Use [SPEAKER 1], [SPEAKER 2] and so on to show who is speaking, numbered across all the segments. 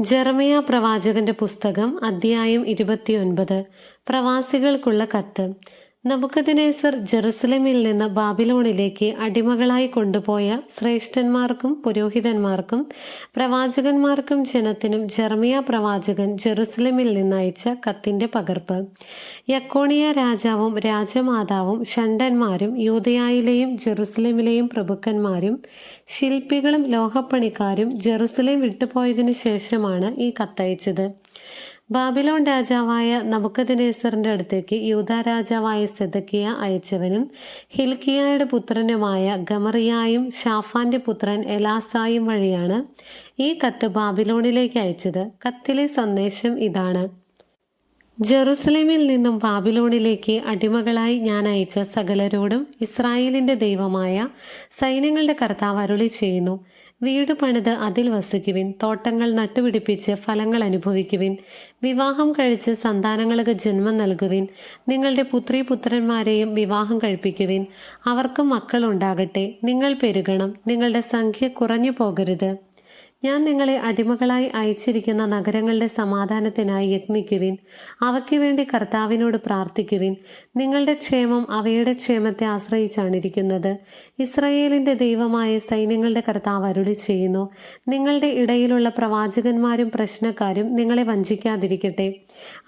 [SPEAKER 1] ജെറമിയ പ്രവാചകന്റെ പുസ്തകം അധ്യായം 29. പ്രവാസികൾക്കുള്ള കത്ത്. നബൂഖദ്നേസർ ജെറുസലേമിൽ നിന്ന് ബാബിലോണിലേക്ക് അടിമകളായി കൊണ്ടുപോയ ശ്രേഷ്ഠന്മാർക്കും പുരോഹിതന്മാർക്കും പ്രവാചകന്മാർക്കും ജനത്തിനും ജെറമിയ പ്രവാചകൻ ജെറുസലേമിൽ നിന്നയച്ച കത്തിന്റെ പകർപ്പ്. യക്കോണിയ രാജാവും രാജമാതാവും ഷണ്ഡന്മാരും യൂദയായിലെയും ജെറുസലേമിലെയും പ്രഭുക്കന്മാരും ശില്പികളും ലോഹപ്പണിക്കാരും ജെറുസലേം വിട്ടുപോയതിനു ശേഷമാണ് ഈ കത്തയച്ചത്. ബാബിലോൺ രാജാവായ നബൂഖദ്നേസറിന്റെ അടുത്തേക്ക് യൂദാ രാജാവായ സെദക്കിയ അയച്ചവനും ഹിൽക്കിയായുടെ പുത്രനുമായ ഗമറിയായും ഷാഫാന്റെ പുത്രൻ എലാസായും വഴിയാണ് ഈ കത്ത് ബാബിലോണിലേക്ക് അയച്ചത്. കത്തിലെ സന്ദേശം ഇതാണ്: ജെറുസലേമിൽ നിന്നും ബാബിലോണിലേക്ക് അടിമകളായി ഞാൻ അയച്ച സകലരോടും ഇസ്രായേലിന്റെ ദൈവമായ സൈന്യങ്ങളുടെ കർത്താവ് അരുളി ചെയ്യുന്നു: വീട് പണിത് അതിൽ വസിക്കുവിൻ, തോട്ടങ്ങൾ നട്ടുപിടിപ്പിച്ച് ഫലങ്ങൾ അനുഭവിക്കുവിൻ, വിവാഹം കഴിച്ച് സന്താനങ്ങൾക്ക് ജന്മം നൽകുവിൻ, നിങ്ങളുടെ പുത്രീപുത്രന്മാരെയും വിവാഹം കഴിപ്പിക്കുവിൻ, അവർക്കും മക്കൾ ഉണ്ടാകട്ടെ, നിങ്ങൾ പെരുകണം, നിങ്ങളുടെ സംഖ്യ കുറഞ്ഞു പോകരുത്. ഞാൻ നിങ്ങളെ അടിമകളായി അയച്ചിരിക്കുന്ന നഗരങ്ങളുടെ സമാധാനത്തിനായി യത്നിക്കുവിൻ, അവയ്ക്ക് വേണ്ടി കർത്താവിനോട് പ്രാർത്ഥിക്കുവിൻ. നിങ്ങളുടെ ക്ഷേമം അവയുടെ ക്ഷേമത്തെ ആശ്രയിച്ചാണിരിക്കുന്നത്. ഇസ്രായേലിന്റെ ദൈവമായ സൈന്യങ്ങളുടെ കർത്താവ് അരുളി ചെയ്യുന്നു: നിങ്ങളുടെ ഇടയിലുള്ള പ്രവാചകന്മാരും പ്രശ്നക്കാരും നിങ്ങളെ വഞ്ചിക്കാതിരിക്കട്ടെ.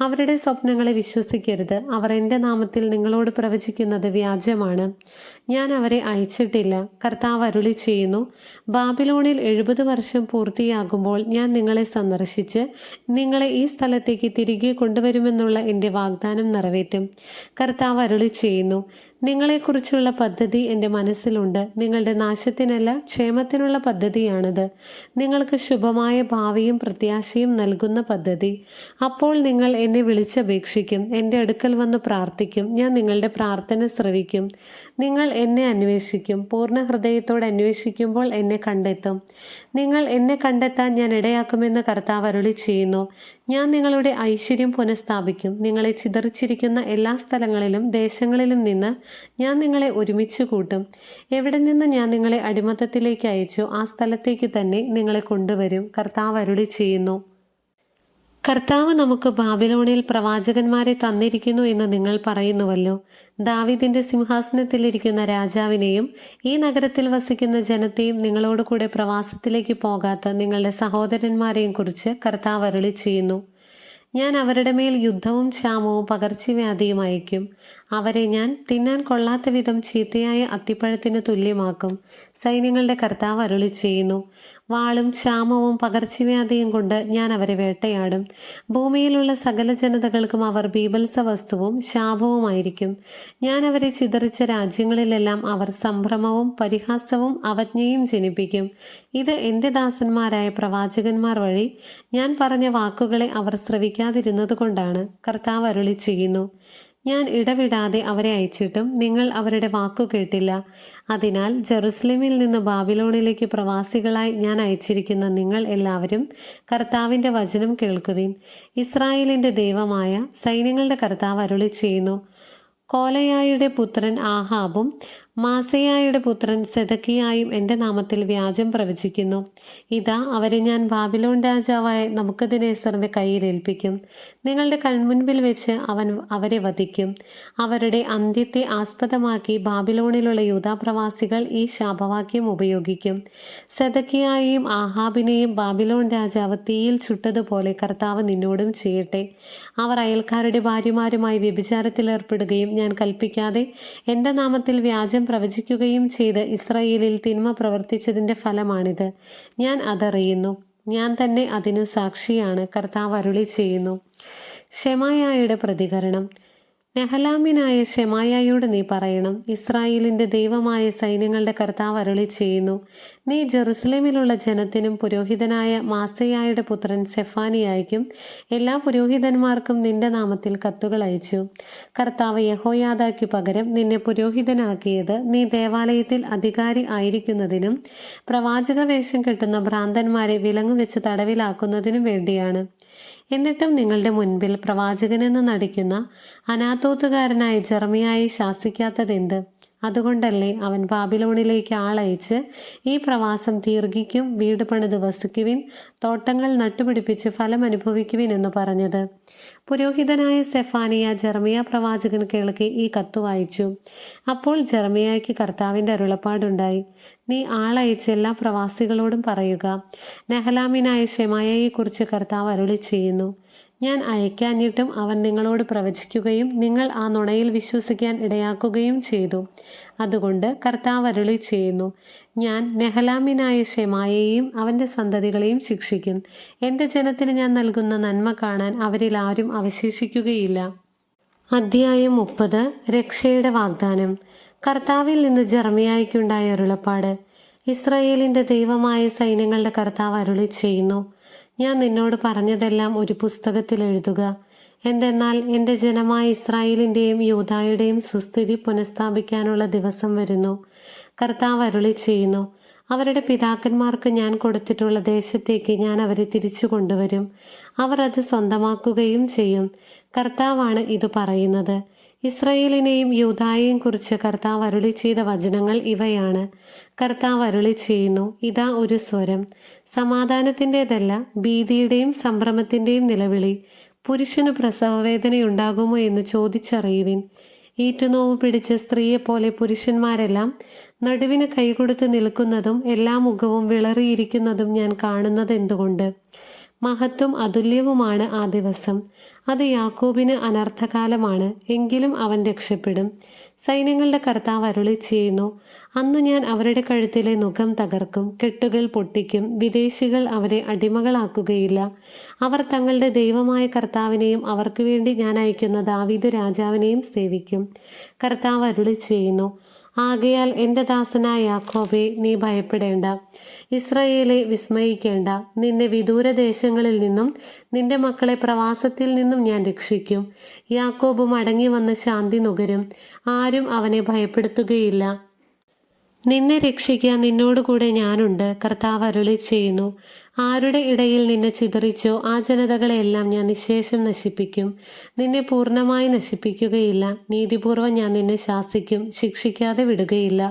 [SPEAKER 1] അവരുടെ സ്വപ്നങ്ങളെ വിശ്വസിക്കരുത്. അവർ എൻ്റെ നാമത്തിൽ നിങ്ങളോട് പ്രവചിക്കുന്നത് വ്യാജമാണ്. ഞാൻ അവരെ അയച്ചിട്ടില്ല. കർത്താവ് അരുളി ചെയ്യുന്നു: ബാബിലോണിൽ 70 വർഷം പൂർത്തിയാകുമ്പോൾ ഞാൻ നിങ്ങളെ സന്ദർശിച്ച് നിങ്ങളെ ഈ സ്ഥലത്തേക്ക് തിരികെ കൊണ്ടുവരുമെന്നുള്ള എൻ്റെ വാഗ്ദാനം നിറവേറ്റും. കർത്താവ് അരുളി ചെയ്യുന്നു: നിങ്ങളെക്കുറിച്ചുള്ള പദ്ധതി എൻ്റെ മനസ്സിലുണ്ട്. നിങ്ങളുടെ നാശത്തിനല്ല, ക്ഷേമത്തിനുള്ള പദ്ധതിയാണത്. നിങ്ങൾക്ക് ശുഭമായ ഭാവിയും പ്രത്യാശയും നൽകുന്ന പദ്ധതി. അപ്പോൾ നിങ്ങൾ എന്നെ വിളിച്ചപേക്ഷിക്കും, എൻ്റെ അടുക്കൽ വന്ന് പ്രാർത്ഥിക്കും. ഞാൻ നിങ്ങളുടെ പ്രാർത്ഥന ശ്രവിക്കും. നിങ്ങൾ എന്നെ അന്വേഷിക്കും. പൂർണ്ണ ഹൃദയത്തോടെ അന്വേഷിക്കുമ്പോൾ എന്നെ കണ്ടെത്തും. നിങ്ങൾ എന്നെ കണ്ടെത്താൻ ഞാൻ ഇടയാക്കുമെന്ന് കർത്താവ് അരുളി ചെയ്യുന്നു. ഞാൻ നിങ്ങളുടെ ഐശ്വര്യം പുനഃസ്ഥാപിക്കും. നിങ്ങളെ ചിതറിച്ചിരിക്കുന്ന എല്ലാ സ്ഥലങ്ങളിലും ദേശങ്ങളിലും നിന്ന് ഞാൻ നിങ്ങളെ ഒരുമിച്ച് കൂട്ടും. എവിടെ നിന്ന് ഞാൻ നിങ്ങളെ അടിമത്തത്തിലേക്ക് അയച്ചു ആ സ്ഥലത്തേക്ക് തന്നെ നിങ്ങളെ കൊണ്ടുവരും. കർത്താവ് അരുളി ചെയ്യുന്നു. കർത്താവ് നമുക്ക് ബാബിലോണിൽ പ്രവാചകന്മാരെ തന്നിരിക്കുന്നു എന്ന് നിങ്ങൾ പറയുന്നുവല്ലോ. ദാവീദിന്റെ സിംഹാസനത്തിലിരിക്കുന്ന രാജാവിനെയും ഈ നഗരത്തിൽ വസിക്കുന്ന ജനത്തെയും നിങ്ങളോട് കൂടെ പ്രവാസത്തിലേക്ക് പോകാത്ത നിങ്ങളുടെ സഹോദരന്മാരെയും കുറിച്ച് കർത്താവ് അരുളി ചെയ്യുന്നു: ഞാൻ അവരുടെ മേൽ യുദ്ധവും ക്ഷാമവും പകർച്ചവ്യാധിയും അയക്കും. അവരെ ഞാൻ തിന്നാൻ കൊള്ളാത്ത വിധം ചീത്തയായ അത്തിപ്പഴത്തിന് തുല്യമാക്കും. സൈന്യങ്ങളുടെ കർത്താവ് അരുളി ചെയ്യുന്നു: വാളും ക്ഷാമവും പകർച്ചവ്യാധിയും കൊണ്ട് ഞാൻ അവരെ വേട്ടയാടും. ഭൂമിയിലുള്ള സകല ജനതകൾക്കും അവർ ബീഭത്സ വസ്തുവും ശാപവുമായിരിക്കും. ഞാൻ അവരെ ചിതറിച്ച രാജ്യങ്ങളിലെല്ലാം അവർ സംഭ്രമവും പരിഹാസവും അവജ്ഞയും ജനിപ്പിക്കും. ഇത് എൻ്റെ ദാസന്മാരായ പ്രവാചകന്മാർ വഴി ഞാൻ പറഞ്ഞ വാക്കുകളെ അവർ ശ്രവിക്കാതിരുന്നത് കൊണ്ടാണ്. കർത്താവ് അരുളി ചെയ്യുന്നു: ഞാൻ ഇടവിടാതെ അവരെ അയച്ചിട്ടും നിങ്ങൾ അവരുടെ വാക്കു കേട്ടില്ല. അതിനാൽ ജെറുസലേമിൽ നിന്ന് ബാബിലോണിലേക്ക് പ്രവാസികളായി ഞാൻ അയച്ചിരിക്കുന്ന നിങ്ങൾ എല്ലാവരും കർത്താവിൻ്റെ വചനം കേൾക്കുവിൻ. ഇസ്രായേലിൻ്റെ ദൈവമായ സൈന്യങ്ങളുടെ കർത്താവ് അരുളി ചെയ്യുന്നു: കോലയായുടെ പുത്രൻ ആഹാബും മാസയായുടെ പുത്രൻ സെദക്കിയായും എൻ്റെ നാമത്തിൽ വ്യാജം പ്രവചിക്കുന്നു. ഇതാ, അവരെ ഞാൻ ബാബിലോൺ രാജാവായ നബൂഖദ്നേസറിന്റെ കയ്യിൽ ഏൽപ്പിക്കും. നിങ്ങളുടെ കൺമുൻപിൽ വെച്ച് അവൻ അവരെ വധിക്കും. അവരുടെ അന്ത്യത്തെ ആസ്പദമാക്കി ബാബിലോണിലുള്ള യൂദാപ്രവാസികൾ ഈ ശാപവാക്യം ഉപയോഗിക്കും: സെദക്കിയായെയും ആഹാബിനെയും ബാബിലോൺ രാജാവ് തീയിൽ ചുട്ടതുപോലെ കർത്താവ് നിന്നോടും ചെയ്യട്ടെ. അവർ അയൽക്കാരുടെ ഭാര്യമാരുമായി വ്യഭിചാരത്തിലേർപ്പെടുകയും ഞാൻ കൽപ്പിക്കാതെ എൻ്റെ നാമത്തിൽ വ്യാജം പ്രവചിക്കുകയും ചെയ്ത് ഇസ്രായേലിൽ തിന്മ പ്രവർത്തിച്ചതിൻ്റെ ഫലമാണിത്. ഞാൻ അതറിയുന്നു. ഞാൻ തന്നെ അതിനു സാക്ഷിയാണ്. കർത്താവ് അരുളി ചെയ്യുന്നു. ശെമായയുടെ പ്രതികരണം. നെഹലാമ്യനായ ശെമായയോട് നീ പറയണം: ഇസ്രായേലിന്റെ ദൈവമായ സൈന്യങ്ങളുടെ കർത്താവ് അരുളി ചെയ്യുന്നു: നീ ജെറുസലേമിലുള്ള ജനത്തിനും പുരോഹിതനായ മാസയായുടെ പുത്രൻ സെഫാനിയായ്ക്കും എല്ലാ പുരോഹിതന്മാർക്കും നിന്റെ നാമത്തിൽ കത്തുകൾ അയച്ചു. കർത്താവ് യഹോയാദായ്ക്ക് പകരം നിന്നെ പുരോഹിതനാക്കിയത് നീ ദേവാലയത്തിൽ അധികാരി ആയിരിക്കുന്നതിനും പ്രവാചക വേഷം കെട്ടുന്ന ഭ്രാന്തന്മാരെ വിലങ്ങുവെച്ച് തടവിലാക്കുന്നതിനും വേണ്ടിയാണ്. എന്നിട്ടും നിങ്ങളുടെ മുൻപിൽ പ്രവാചകനെന്ന് നടിക്കുന്ന അനാത്തോത്തുകാരനായ ജെറമിയായെ ശാസിക്കാത്തതെന്ത്? അതുകൊണ്ടല്ലേ അവൻ ബാബിലോണിലേക്ക് ആളയച്ച് ഈ പ്രവാസം ദീർഘിക്കും, വീട് പണിത് വസിക്കുവിൻ, തോട്ടങ്ങൾ നട്ടുപിടിപ്പിച്ച് ഫലം അനുഭവിക്കുവിൻ എന്ന് പറഞ്ഞത്. പുരോഹിതനായ സെഫാനിയ ജെറമിയ പ്രവാചകൻ കേൾക്കെ ഈ കത്ത് വായിച്ചു. അപ്പോൾ ജെറമിയായ്ക്ക് കർത്താവിൻ്റെ അരുളപ്പാടുണ്ടായി. നീ ആളയച്ച് എല്ലാ പ്രവാസികളോടും പറയുക, നെഹലാമിനായ ശെമായയെക്കുറിച്ച് കർത്താവ് അരുളി ചെയ്യുന്നു. ഞാൻ അയക്കാഞ്ഞിട്ടും അവൻ നിങ്ങളോട് പ്രവചിക്കുകയും നിങ്ങൾ ആ നുണയിൽ വിശ്വസിക്കാൻ ഇടയാക്കുകയും ചെയ്തു. അതുകൊണ്ട് കർത്താവ് അരുളി ചെയ്യുന്നു, ഞാൻ നെഹലാമിനായ ശെമായയെയും അവൻ്റെ സന്തതികളെയും ശിക്ഷിക്കും. എൻ്റെ ജനത്തിന് ഞാൻ നൽകുന്ന നന്മ കാണാൻ അവരിൽ ആരും അവശേഷിക്കുകയില്ല. അധ്യായം 30. രക്ഷയുടെ വാഗ്ദാനം. കർത്താവിൽ നിന്ന് ജെറമിയായ്ക്കുണ്ടായ അരുളപ്പാട്. ഇസ്രായേലിൻ്റെ ദൈവമായ സൈന്യങ്ങളുടെ കർത്താവ് അരുളി ചെയ്യുന്നു, ഞാൻ നിന്നോട് പറഞ്ഞതെല്ലാം ഒരു പുസ്തകത്തിൽ എഴുതുക. എന്തെന്നാൽ എൻ്റെ ജനമായ ഇസ്രായേലിൻ്റെയും യൂദായുടെയും സുസ്ഥിതി പുനഃസ്ഥാപിക്കാനുള്ള ദിവസം വരുന്നു. കർത്താവ് അരുളി ചെയ്യുന്നു, അവരുടെ പിതാക്കന്മാർക്ക് ഞാൻ കൊടുത്തിട്ടുള്ള ദേശത്തേക്ക് ഞാൻ അവരെ തിരിച്ചു കൊണ്ടുവരും. അവർ അത് സ്വന്തമാക്കുകയും ചെയ്യും. കർത്താവാണ് ഇത് പറയുന്നത്. ഇസ്രായേലിനെയും യൂദായെയും കുറിച്ച് കർത്താവ് അരുളി ചെയ്ത വചനങ്ങൾ ഇവയാണ്. കർത്താവ് അരുളി ചെയ്യുന്നു, ഇതാ ഒരു സ്വരം, സമാധാനത്തിൻ്റെതല്ല, ഭീതിയുടെയും സംഭ്രമത്തിൻ്റെയും നിലവിളി. പുരുഷന് പ്രസവവേദനയുണ്ടാകുമോ എന്ന് ചോദിച്ചറിയുവിൻ. ഈറ്റുനോവ് പിടിച്ച സ്ത്രീയെപ്പോലെ പുരുഷന്മാരെല്ലാം നടുവിന് കൈകൊടുത്ത് നിൽക്കുന്നതും എല്ലാ മുഖവും വിളറിയിരിക്കുന്നതും ഞാൻ കാണുന്നത് എന്തുകൊണ്ട്? മഹത്വം അതുല്യവുമാണ് ആ ദിവസം. അത് യാക്കോബിന് അനർത്ഥകാലമാണ്, എങ്കിലും അവൻ രക്ഷപ്പെടും. സൈന്യങ്ങളുടെ കർത്താവ് അരുളി ചെയ്യുന്നു, അന്ന് ഞാൻ അവരുടെ കഴുത്തിലെ നുകം തകർക്കും, കെട്ടുകൾ പൊട്ടിക്കും. വിദേശികൾ അവരെ അടിമകളാക്കുകയില്ല. അവർ തങ്ങളുടെ ദൈവമായ കർത്താവിനെയും അവർക്ക് വേണ്ടി ഞാൻ അയക്കുന്ന ദാവീദ് രാജാവിനെയും സേവിക്കും. കർത്താവ് അരുളി ചെയ്യുന്നു, ആകയാൽ എൻ്റെ ദാസനായ യാക്കോബേ, നീ ഭയപ്പെടേണ്ട. ഇസ്രായേലെ വിസ്മയിക്കേണ്ട. നിന്നെ വിദൂര ദേശങ്ങളിൽ നിന്നും നിന്റെ മക്കളെ പ്രവാസത്തിൽ നിന്നും ഞാൻ രക്ഷിക്കും. യാക്കോബ് മടങ്ങി വന്ന് ശാന്തി നുകരും. ആരും അവനെ ഭയപ്പെടുത്തുകയില്ല. നിന്നെ രക്ഷിക്കാൻ നിന്നോടുകൂടെ ഞാനുണ്ട്. കർത്താവ് അരുളി ചെയ്യുന്നു, ആരുടെ ഇടയിൽ നിന്നെ ചിതറിച്ചോ ആ ജനതകളെയെല്ലാം ഞാൻ നിശേഷം നശിപ്പിക്കും. നിന്നെ പൂർണ്ണമായി നശിപ്പിക്കുകയില്ല. നീതിപൂർവ്വം ഞാൻ നിന്നെ ശാസിക്കും, ശിക്ഷിക്കാതെ വിടുകയില്ല.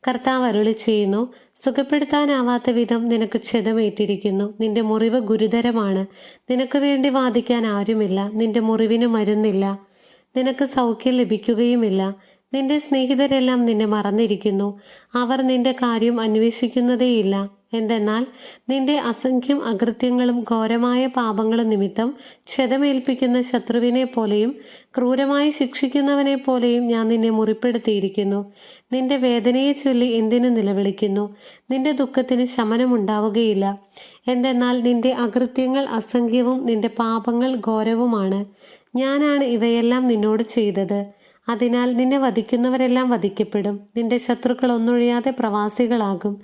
[SPEAKER 1] കർത്താവ് അരുളി ചെയ്യുന്നു, സുഖപ്പെടുത്താനാവാത്ത വിധം നിനക്ക് ക്ഷതമേറ്റിരിക്കുന്നു. നിന്റെ മുറിവ് ഗുരുതരമാണ്. നിനക്ക് വേണ്ടി വാദിക്കാൻ ആരുമില്ല. നിന്റെ മുറിവിന് മരുന്നില്ല. നിനക്ക് സൗഖ്യം ലഭിക്കുകയുമില്ല. നിന്റെ സ്നേഹിതരെല്ലാം നിന്നെ മറന്നിരിക്കുന്നു. അവർ നിന്റെ കാര്യം അന്വേഷിക്കുന്നതേയില്ല. എന്തെന്നാൽ നിന്റെ അസംഖ്യം അകൃത്യങ്ങളും ഘോരമായ പാപങ്ങളും നിമിത്തം ക്ഷതമേൽപ്പിക്കുന്ന ശത്രുവിനെ പോലെയും ക്രൂരമായി ശിക്ഷിക്കുന്നവനെ പോലെയും ഞാൻ നിന്നെ മുറിപ്പെടുത്തിയിരിക്കുന്നു. നിന്റെ വേദനയെ ചൊല്ലി എന്തിനു നിലവിളിക്കുന്നു? നിന്റെ ദുഃഖത്തിന് ശമനമുണ്ടാവുകയില്ല. എന്തെന്നാൽ നിന്റെ അകൃത്യങ്ങൾ അസംഖ്യവും നിന്റെ പാപങ്ങൾ ഘോരവുമാണ്. ഞാനാണ് ഇവയെല്ലാം നിന്നോട് ചെയ്തത്. അതിനാൽ നിന്നെ വധിക്കുന്നവരെല്ലാം വധിക്കപ്പെടും. നിന്റെ ശത്രുക്കൾ ഒന്നൊഴിയാതെ പ്രവാസികളാകും.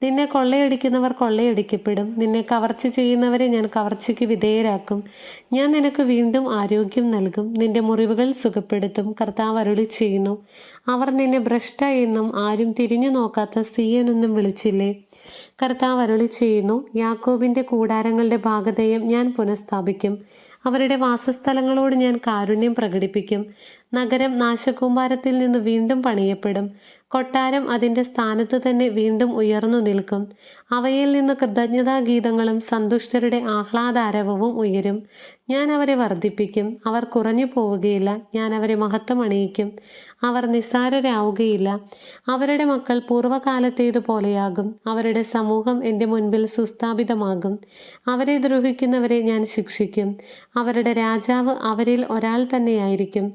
[SPEAKER 1] നിന്നെ കൊള്ളയടിക്കുന്നവർ കൊള്ളയടിക്കപ്പെടും. നിന്നെ കവർച്ച ചെയ്യുന്നവരെ ഞാൻ കവർച്ചയ്ക്ക് വിധേയരാക്കും. ഞാൻ നിനക്ക് വീണ്ടും ആരോഗ്യം നൽകും. നിന്റെ മുറിവുകൾ സുഖപ്പെടുത്തും. കർത്താവ് അരുളി ചെയ്യുന്നു, അവർ നിന്നെ ഭ്രഷ്ട എന്നും ആരും തിരിഞ്ഞു നോക്കാത്ത സീയോനെന്നും വിളിച്ചില്ലേ? കർത്താവ് അരുളി ചെയ്യുന്നു, യാക്കോബിൻ്റെ കൂടാരങ്ങളുടെ ഭാഗധേയം ഞാൻ പുനഃസ്ഥാപിക്കും. അവരുടെ വാസസ്ഥലങ്ങളോട് ഞാൻ കാരുണ്യം പ്രകടിപ്പിക്കും. നഗരം നാശകൂമ്പാരത്തിൽ നിന്ന് വീണ്ടും പണിയപ്പെടും. കൊട്ടാരം അതിൻ്റെ സ്ഥാനത്ത് തന്നെ വീണ്ടും ഉയർന്നു നിൽക്കും. അവയിൽ നിന്ന് കൃതജ്ഞതാഗീതങ്ങളും സന്തുഷ്ടരുടെ ആഹ്ലാദാരവവും ഉയരും. ഞാൻ അവരെ വർദ്ധിപ്പിക്കും. അവർ കുറഞ്ഞു പോവുകയില്ല. ഞാൻ അവരെ മഹത്വം അണിയിക്കും. അവർ നിസ്സാരരാവുകയില്ല. അവരുടെ മക്കൾ പൂർവ്വകാലത്തേതുപോലെയാകും. അവരുടെ സമൂഹം എൻ്റെ മുൻപിൽ സുസ്ഥാപിതമാകും. അവരെ ദ്രോഹിക്കുന്നവരെ ഞാൻ ശിക്ഷിക്കും. അവരുടെ രാജാവ് അവരിൽ ഒരാൾ തന്നെയായിരിക്കും.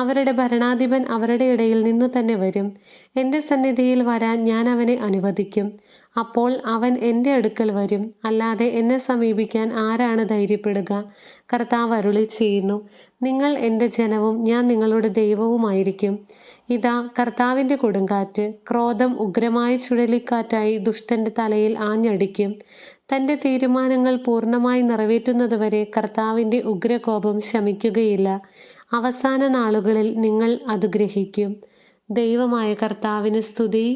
[SPEAKER 1] അവരുടെ ഭരണാധിപൻ അവരുടെ ഇടയിൽ നിന്നു തന്നെ വരും. എൻ്റെ സന്നിധിയിൽ വരാൻ ഞാൻ അവനെ അനുവദിക്കും. അപ്പോൾ അവൻ എൻ്റെ അടുക്കൽ വരും. അല്ലാതെ എന്നെ സമീപിക്കാൻ ആരാണ് ധൈര്യപ്പെടുക? കർത്താവ് അരുളി ചെയ്യുന്നു, നിങ്ങൾ എൻ്റെ ജനവും ഞാൻ നിങ്ങളുടെ ദൈവവുമായിരിക്കും. ഇതാ കർത്താവിൻ്റെ കൊടുങ്കാറ്റ്, ക്രോധം ഉഗ്രമായ ചുഴലിക്കാറ്റായി ദുഷ്ടൻ്റെ തലയിൽ ആഞ്ഞടിക്കും. തൻ്റെ തീരുമാനങ്ങൾ പൂർണ്ണമായി നിറവേറ്റുന്നതുവരെ കർത്താവിൻ്റെ ഉഗ്രകോപം ശമിക്കുകയില്ല. അവസാന നാളുകളിൽ നിങ്ങൾ അത് ഗ്രഹിക്കും. ദൈവമായ കർത്താവിന് സ്തുതി.